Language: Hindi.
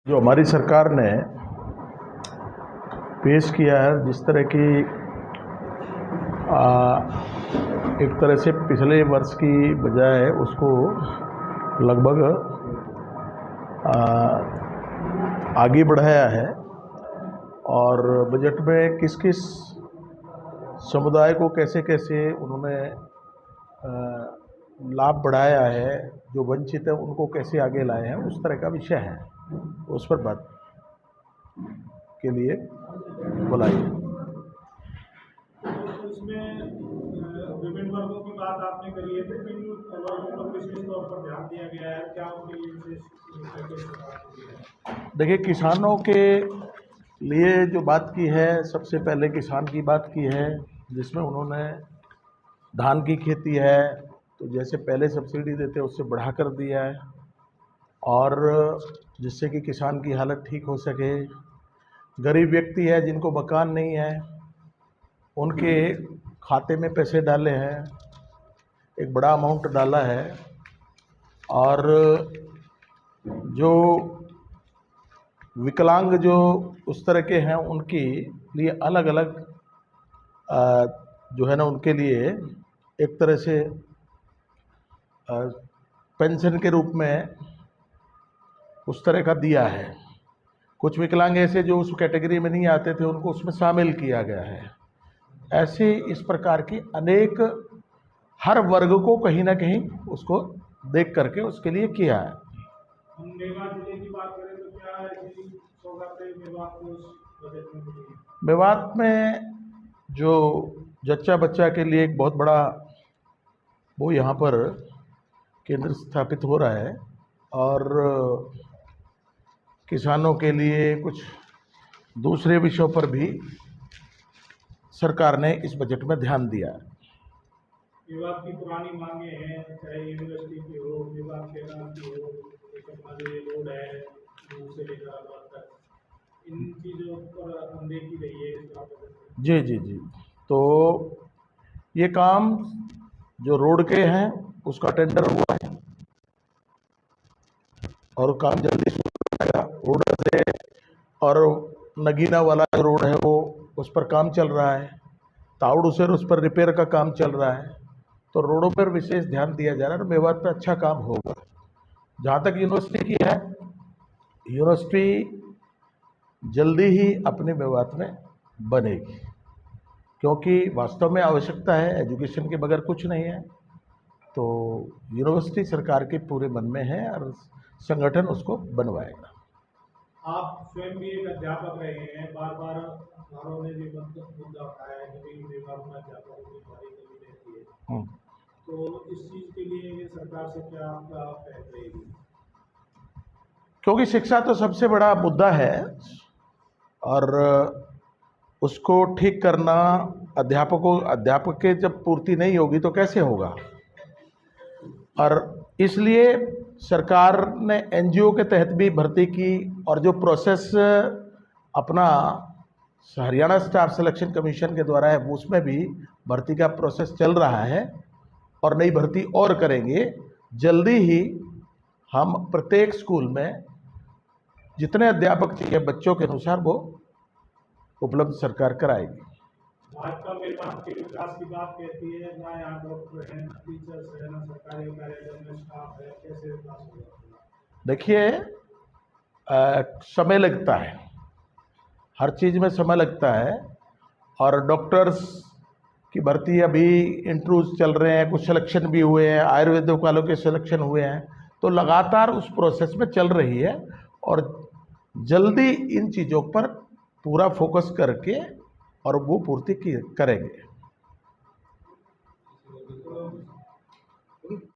जो हमारी सरकार ने पेश किया है, जिस तरह की एक तरह से पिछले वर्ष की बजाय उसको लगभग आगे बढ़ाया है और बजट में किस किस समुदाय को कैसे कैसे उन्होंने लाभ बढ़ाया है, जो वंचित है उनको कैसे आगे लाए हैं, उस तरह का विषय है। उस पर बात के लिए बुलाई। इसमें विभिन्न वर्गों की बात आपने करी है, तो किन वर्गों पर विशेष तौर पर ध्यान दिया गया है, क्या उनके लिए विशेष? देखिए, किसानों के लिए जो बात की है, सबसे पहले किसान की बात की है, जिसमें उन्होंने धान की खेती है तो जैसे पहले सब्सिडी देते उससे बढ़ा कर दिया है, और जिससे कि किसान की हालत ठीक हो सके। गरीब व्यक्ति है जिनको मकान नहीं है, उनके खाते में पैसे डाले हैं, एक बड़ा अमाउंट डाला है। और जो विकलांग जो उस तरह के हैं, उनके लिए अलग अलग जो है ना, उनके लिए एक तरह से पेंशन के रूप में उस तरह का दिया है। कुछ विकलांग ऐसे जो उस कैटेगरी में नहीं आते थे, उनको उसमें शामिल किया गया है। ऐसे इस प्रकार की अनेक, हर वर्ग को कहीं ना कहीं उसको देख करके उसके लिए किया है। हम मेवात जिले की बात करें तो क्या ऐसी सौगातें मेवात को उस बजट में मिली? मेवात में जो जच्चा बच्चा के लिए एक बहुत बड़ा वो यहाँ पर केंद्र स्थापित हो रहा है, और किसानों के लिए कुछ दूसरे विषयों पर भी सरकार ने इस बजट में ध्यान दिया है। मेवात की पुरानी मांगे हैं, चाहे यूनिवर्सिटी की हो, मेवात के नाम की हो, एक अपना जो ये रोड है दूर से लेकर आबाद तक, इन चीज़ों पर अनदेखी रही है। जी जी जी। तो ये काम जो रोड के हैं उसका टेंडर हुआ है और काम जल्दी शुरू हो जाएगा। रोड से और नगीना वाला जो रोड है वो उस पर काम चल रहा है, ताउड़ से उस पर रिपेयर का काम चल रहा है। तो रोडों पर विशेष ध्यान दिया जा रहा है और मेवात पे अच्छा काम होगा। जहाँ तक यूनिवर्सिटी की है, यूनिवर्सिटी जल्दी ही अपने मेवात में बनेगी, क्योंकि वास्तव में आवश्यकता है, एजुकेशन के बगैर कुछ नहीं है। तो यूनिवर्सिटी सरकार के पूरे मन में है और संगठन उसको बनवाएगा। आप स्वयं भी एक अध्यापक रहे हैं, बार बार अखबारों ने भी मुद्दा उठाया है कि मेवात में अध्यापकों की भारी कमी रहती है, तो इस चीज़ के लिए ये सरकार से क्या आपका पहल रहेगी? क्योंकि शिक्षा तो सबसे बड़ा मुद्दा है और उसको ठीक करना, अध्यापक के जब पूर्ति नहीं होगी तो कैसे होगा। और इसलिए सरकार ने एनजीओ के तहत भी भर्ती की, और जो प्रोसेस अपना हरियाणा स्टाफ सिलेक्शन कमीशन के द्वारा है उसमें भी भर्ती का प्रोसेस चल रहा है और नई भर्ती और करेंगे। जल्दी ही हम प्रत्येक स्कूल में जितने अध्यापक चाहिए बच्चों के अनुसार वो उपलब्ध सरकार कराएगी। भाजपा मेवात के विकास की बात कहती है, ना यहाँ डॉक्टर हैं, ना टीचर्स हैं, ना सरकारी कार्यालय में स्टाफ है, कैसे विकास होगा? देखिए, समय लगता है, हर चीज़ में समय लगता है, और डॉक्टर्स की भर्ती अभी इंटरव्यूज चल रहे हैं, कुछ सिलेक्शन भी हुए हैं, आयुर्वेदिक वालों के सिलेक्शन हुए हैं, तो लगातार उस प्रोसेस में चल रही है और जल्दी इन चीज़ों पर पूरा फोकस करके और वो पूर्ति करेंगे।